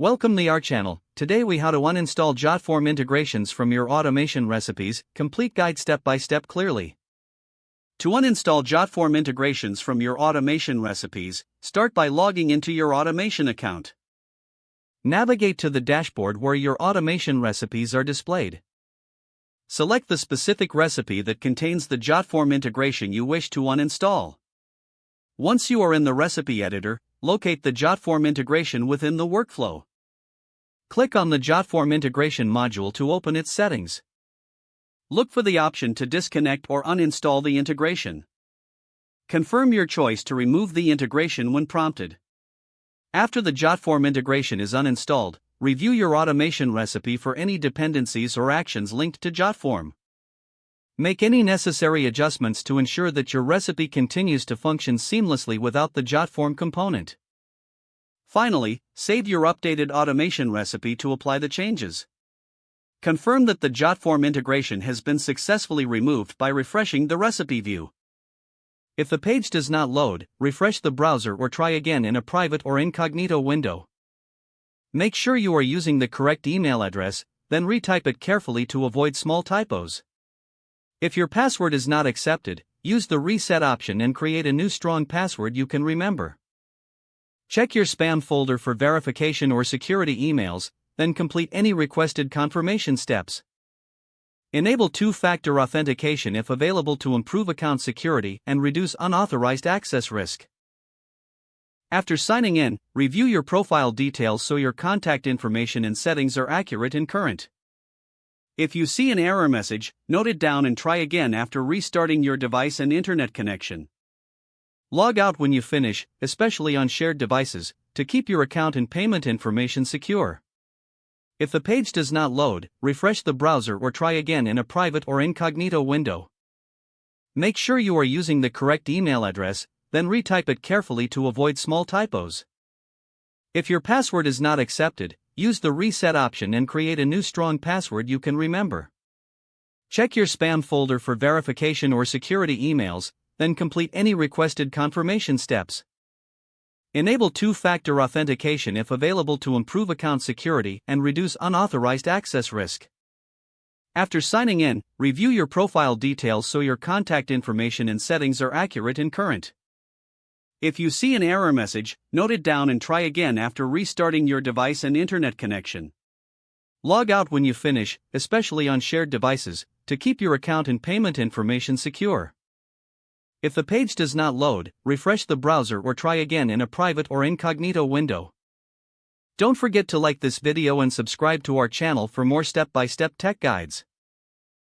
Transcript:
Welcome to our channel. Today we how to uninstall JotForm integrations from your automation recipes, complete guide step by step clearly. To uninstall JotForm integrations from your automation recipes, start by logging into your automation account. Navigate to the dashboard where your automation recipes are displayed. Select the specific recipe that contains the JotForm integration you wish to uninstall. Once you are in the recipe editor, locate the JotForm integration within the workflow. Click on the JotForm integration module to open its settings. Look for the option to disconnect or uninstall the integration. Confirm your choice to remove the integration when prompted. After the JotForm integration is uninstalled, review your automation recipe for any dependencies or actions linked to JotForm. Make any necessary adjustments to ensure that your recipe continues to function seamlessly without the JotForm component. Finally, save your updated automation recipe to apply the changes. Confirm that the JotForm integration has been successfully removed by refreshing the recipe view. If the page does not load, refresh the browser or try again in a private or incognito window. Make sure you are using the correct email address, then retype it carefully to avoid small typos. If your password is not accepted, use the reset option and create a new strong password you can remember. Check your spam folder for verification or security emails, then complete any requested confirmation steps. Enable two-factor authentication if available to improve account security and reduce unauthorized access risk. After signing in, review your profile details so your contact information and settings are accurate and current. If you see an error message, note it down and try again after restarting your device and internet connection. Log out when you finish, especially on shared devices, to keep your account and payment information secure. If the page does not load, refresh the browser or try again in a private or incognito window. Make sure you are using the correct email address, then retype it carefully to avoid small typos. If your password is not accepted, use the reset option and create a new strong password you can remember. Check your spam folder for verification or security emails, then complete any requested confirmation steps. Enable two-factor authentication if available to improve account security and reduce unauthorized access risk. After signing in, review your profile details so your contact information and settings are accurate and current. If you see an error message, note it down and try again after restarting your device and internet connection. Log out when you finish, especially on shared devices, to keep your account and payment information secure. If the page does not load, refresh the browser or try again in a private or incognito window. Don't forget to like this video and subscribe to our channel for more step-by-step tech guides.